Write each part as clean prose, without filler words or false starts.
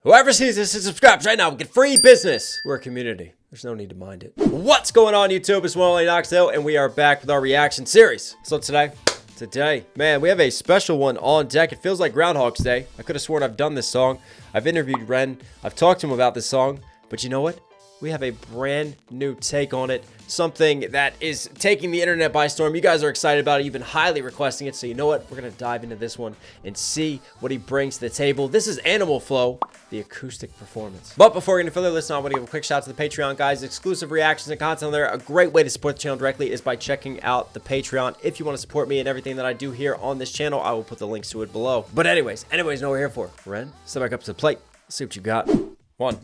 Whoever sees this and subscribes right now will get free business. We're a community. There's no need to mind it. What's going on, YouTube? It's one only Knox, and we are back with our reaction series. So today, man, we have a special one on deck. It feels like Groundhog's Day. I could have sworn I've done this song. I've interviewed Ren. I've talked to him about this song. But you know what? We have a brand new take on it. Something that is taking the internet by storm. You guys are excited about it. You've been highly requesting it. So you know what? We're going to dive into this one and see what he brings to the table. This is Animal Flow, the acoustic performance. But before we get into further, listen, I want to give a quick shout out to the Patreon, guys. Exclusive reactions and content on there. A great way to support the channel directly is by checking out the Patreon. If you want to support me and everything that I do here on this channel, I will put the links to it below. But anyways, know what we're here for. Ren, step back up to the plate. Let's see what you got. One.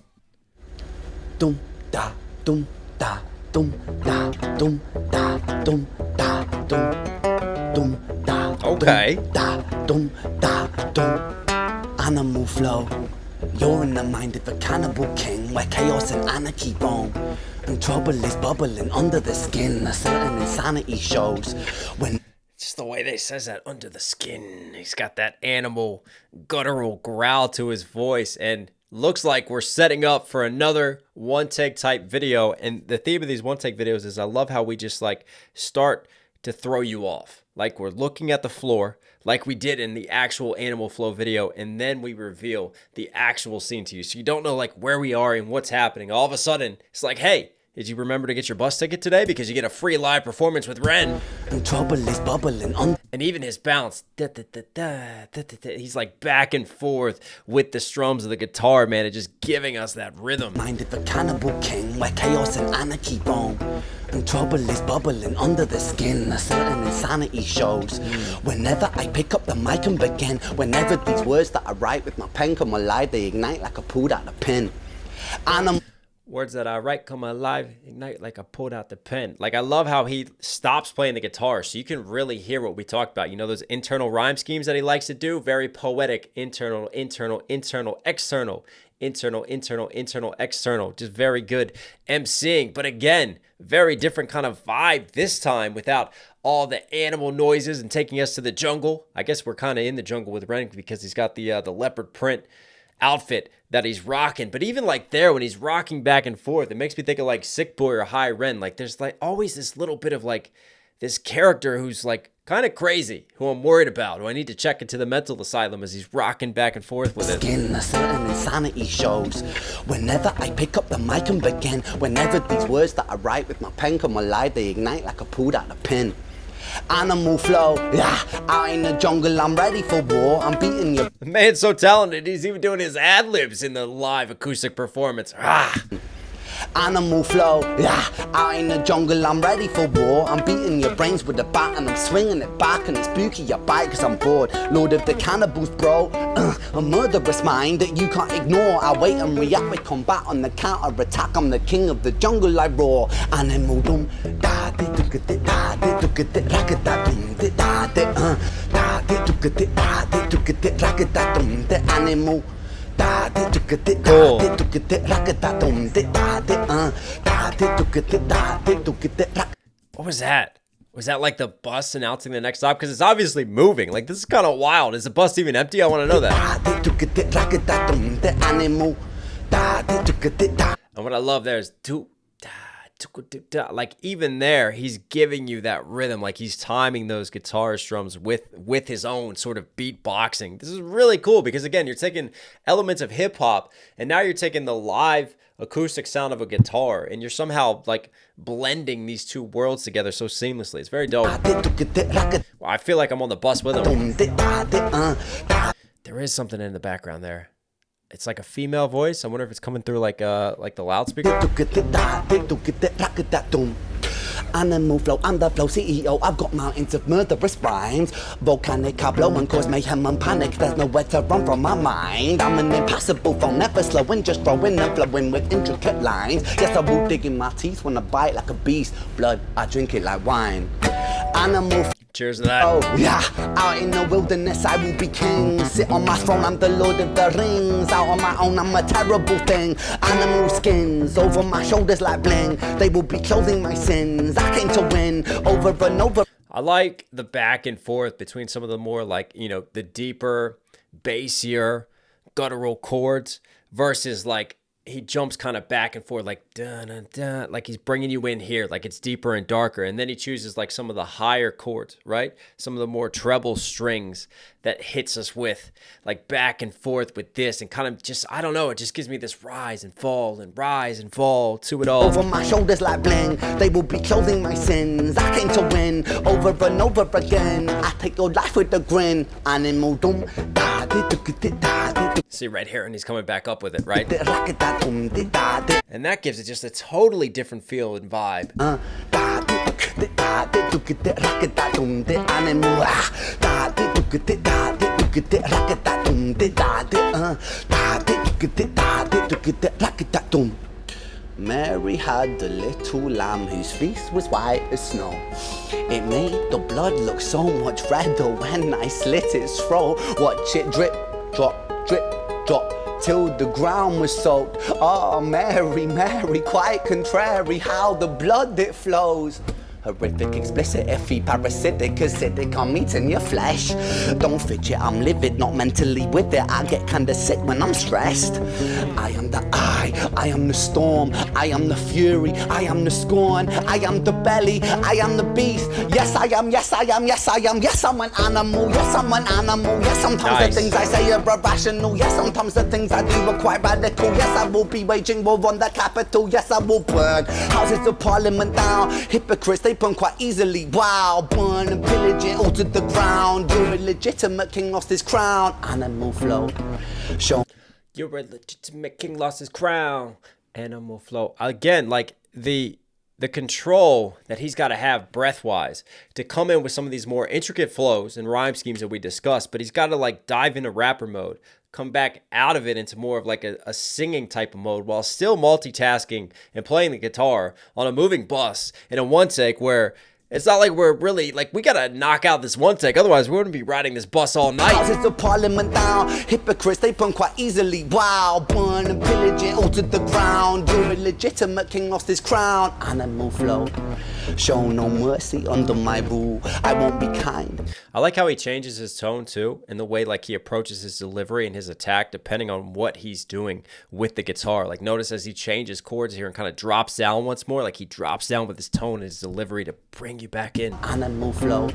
Dum da dum da dum da dum da dum da dum da. Okay. Da dum da dum. Animal flow. You're in the mind of a cannibal king, where chaos and anarchy roam, and trouble is bubbling under the skin. A certain insanity shows when. Just the way they says that, under the skin. He's got that animal guttural growl to his voice, and looks like we're setting up for another one take type video. And the theme of these one take videos is I love how we just like start to throw you off. Like we're looking at the floor like we did in the actual Animal Flow video, and then we reveal the actual scene to you. So you don't know like where we are and what's happening. All of a sudden, it's like, hey, did you remember to get your bus ticket today? Because you get a free live performance with Ren. And trouble is bubbling on. And even his bounce, he's like back and forth with the strums of the guitar, man. It's just giving us that rhythm. Mind of a cannibal king, where chaos and anarchy roam, and trouble is bubbling under the skin. A certain insanity shows whenever I pick up the mic and begin. Whenever these words that I write with my pen come alive, they ignite like I pulled out a pin. Words that I write come alive, ignite like I pulled out the pen. Like, I love how he stops playing the guitar so you can really hear what we talked about. You know, those internal rhyme schemes that he likes to do? Very poetic. Internal, external, internal, external. Just very good emceeing. But again, very different kind of vibe this time without all the animal noises and taking us to the jungle. I guess we're kind of in the jungle with Ren because he's got the leopard print outfit that he's rocking. But even like there, when he's rocking back and forth, it makes me think of like Sick Boy or Hi Ren. Like there's like always this little bit of like this character who's like kind of crazy, who I'm worried about, who I need to check into the mental asylum as he's rocking back and forth with it. Skin, a certain insanity shows whenever I pick up the mic and begin. Whenever these words that I write with my pen come alive, they ignite like I pulled out a pin. Animal flow, yeah, out in the jungle, I'm ready for war. I'm beating you. The man's so talented, he's even doing his ad-libs in the live acoustic performance. Animal flow, yeah, out in the jungle, I'm ready for war. I'm beating your brains with a bat and I'm swinging it back, and it's spooky, you bite cause I'm bored. Lord of the cannibals, bro, a murderous mind that you can't ignore. I wait and react with combat on the counter attack. I'm the king of the jungle, I roar. Animal dum da de do get it da de do get it rock it da dum de da de da de do get it da de do get it rock it da dum de animal. Cool. What was that? Was that like the bus announcing the next stop? Because it's obviously moving. Like, this is kind of wild. Is the bus even empty? I want to know that. And what I love there is like even there, he's giving you that rhythm, like he's timing those guitar strums with his own sort of beatboxing. This is really cool because again, you're taking elements of hip hop and now you're taking the live acoustic sound of a guitar and you're somehow like blending these two worlds together so seamlessly. It's very dope. Well, I feel like I'm on the bus with him. There is something in the background there. It's like a female voice. I wonder if it's coming through like the loudspeaker. Animal flow, I'm the flow CEO. I've got mountains of murderous rhymes. Volcanic, I blow and cause mayhem and panic. There's nowhere to run from my mind. I'm an impassable foe, never slowing, just throwing and flowing with intricate lines. Yes, I will dig in my teeth when I bite like a beast. Blood, I drink it like wine. Animal. Cheers to that. Oh, yeah. Out in the wilderness, I will be king. Sit on my throne, I'm the Lord of the Rings. Out on my own, I'm a terrible thing. Animal skins over my shoulders like bling. They will be clothing my sins. I came to win over and over. I like the back and forth between some of the more like, you know, the deeper, bassier, guttural chords versus like he jumps kind of back and forth, like dun, dun, dun, like he's bringing you in here, like it's deeper and darker. And then he chooses like some of the higher chords, right? Some of the more treble strings that hits us with like back and forth with this, and kind of just, I don't know, it just gives me this rise and fall to it all. Over my shoulders like bling, they will be clothing my sins. I came to win over and over again. I take your life with a grin. Animal dum da di du di da di. See right here, and he's coming back up with it, right? And that gives it just a totally different feel and vibe. Mary had a little lamb whose fleece was white as snow. It made the blood look so much redder when I slit its throat. Watch it drip, drop, till the ground was soaked. Oh, Mary, Mary, quite contrary how the blood it flows. Horrific, explicit, iffy, parasitic, acidic, I'm eating your flesh. Don't fidget, I'm livid, not mentally with it. I get kinda sick when I'm stressed. I am the I am the storm, I am the fury, I am the scorn, I am the belly, I am the beast. Yes, I am, yes, I am, yes, I am, yes, I'm an animal, yes, I'm an animal. Yes, sometimes the things I say are irrational. Yes, sometimes the things I do are quite radical. Yes, I will be waging war on the capital. Yes, I will burn houses of parliament down. Hypocrites, they burn quite easily. Wow, burn and pillage it all to the ground. Your illegitimate king lost his crown. Animal flow. Show. Your illegitimate king lost his crown. Animal flow. Again, like the control that he's got to have breath-wise to come in with some of these more intricate flows and rhyme schemes that we discussed, but he's got to like dive into rapper mode, come back out of it into more of like a singing type of mode while still multitasking and playing the guitar on a moving bus in a one take, where it's not like we're really, like, we gotta knock out this one take, otherwise we wouldn't be riding this bus all night. Houses of parliament down, hypocrites, they burn quite easily. Wow, burn and pillage it all to the ground. Your illegitimate king lost his crown. Animal flow, show no mercy under my rule. I won't be kind. I like how he changes his tone too, and the way like he approaches his delivery and his attack depending on what he's doing with the guitar. Like notice as he changes chords here and kind of drops down once more, like he drops down with his tone and his delivery to bring you back in. Animal flow,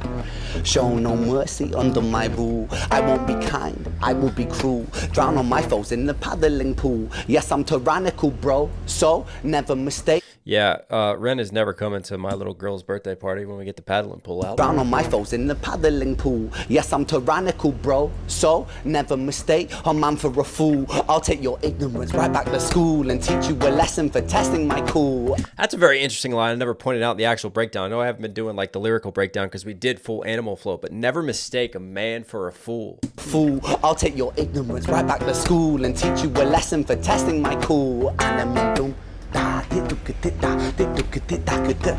show no mercy under my rule. I won't be kind, I will be cruel. Drown on my foes in the paddling pool. Yes, I'm tyrannical, bro, so never mistake. Yeah, Ren is never coming to my little girl's birthday party when we get the paddling pool out. Drown on my foes in the paddling pool. Yes, I'm tyrannical, bro, so never mistake a man for a fool. I'll take your ignorance right back to school and teach you a lesson for testing my cool. That's a very interesting line. I never pointed out the actual breakdown. I know I haven't been doing like the lyrical breakdown because we did full animal flow, but never mistake a man for a fool. Fool, I'll take your ignorance right back to school and teach you a lesson for testing my cool. Animal doom. Da di du ki di da di du ki di da ki da.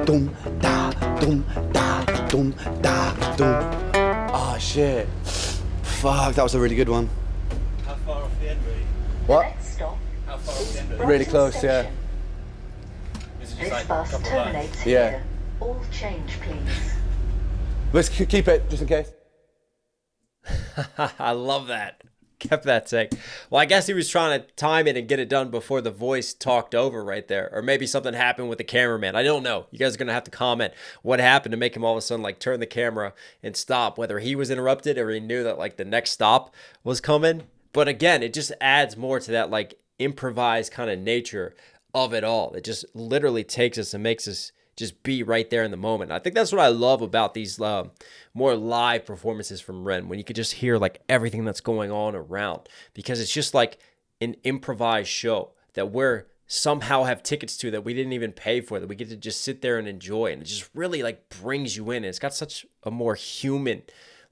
Dum da dum da dum da dum. Oh shit. Fuck, that was a really good one. How far off the end were you? What? Next stop How far off the end were you? Really close, yeah. Is it just This like a bus couple of lines? terminates Yeah. here. All change, please. Let's keep it just in case. I love that. Kept that take. Well, I guess he was trying to time it and get it done before the voice talked over right there. Or maybe something happened with the cameraman. I don't know. You guys are going to have to comment what happened to make him all of a sudden like turn the camera and stop. Whether he was interrupted or he knew that like the next stop was coming. But again, it just adds more to that like improvised kind of nature of it all. It just literally takes us and makes us just be right there in the moment. I think that's what I love about these more live performances from Ren, when you could just hear like everything that's going on around, because it's just like an improvised show that we're somehow have tickets to that we didn't even pay for, that we get to just sit there and enjoy, and it just really like brings you in. And it's got such a more human,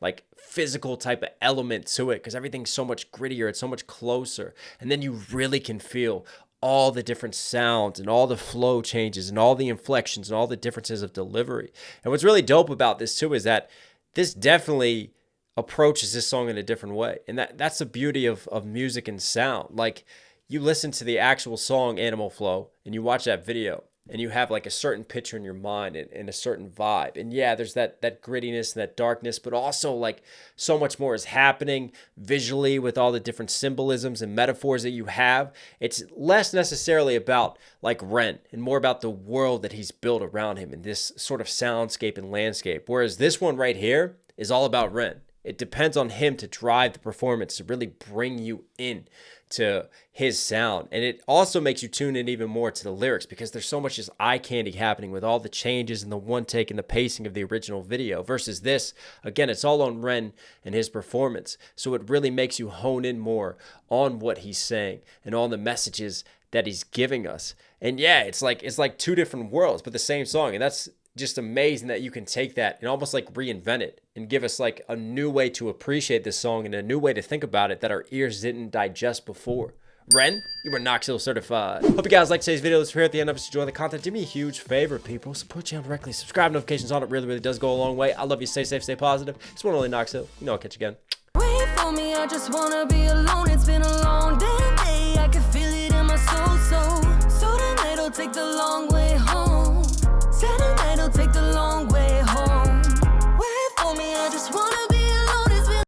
like physical type of element to it, because everything's so much grittier, it's so much closer, and then you really can feel all the different sounds and all the flow changes and all the inflections and all the differences of delivery. And what's really dope about this too is that this definitely approaches this song in a different way. And that's the beauty of music and sound. Like, you listen to the actual song Animal Flow and you watch that video, and you have like a certain picture in your mind and a certain vibe. And yeah, there's that grittiness and that darkness, but also like so much more is happening visually with all the different symbolisms and metaphors that you have. It's less necessarily about like Ren and more about the world that he's built around him and this sort of soundscape and landscape. Whereas this one right here is all about Ren. It depends on him to drive the performance, to really bring you in to his sound. And it also makes you tune in even more to the lyrics because there's so much just eye candy happening with all the changes and the one take and the pacing of the original video versus this. Again, it's all on Ren and his performance. So it really makes you hone in more on what he's saying and on the messages that he's giving us. And yeah, it's like two different worlds, but the same song. And that's just amazing that you can take that and almost like reinvent it and give us like a new way to appreciate this song and a new way to think about it that our ears didn't digest before. Ren, you were Knox certified. Hope you guys liked today's video. Let's hear at the end of us. Enjoy the content. Do me a huge favor, people. Support the channel directly. Subscribe, notifications on. It really, really does go a long way. I love you. Stay safe, stay positive. It's one only Knox. You know I'll catch you again. Wait for me, I just wanna be alone. It's been a long day. I can feel it in my soul. So tonight I'll take the long way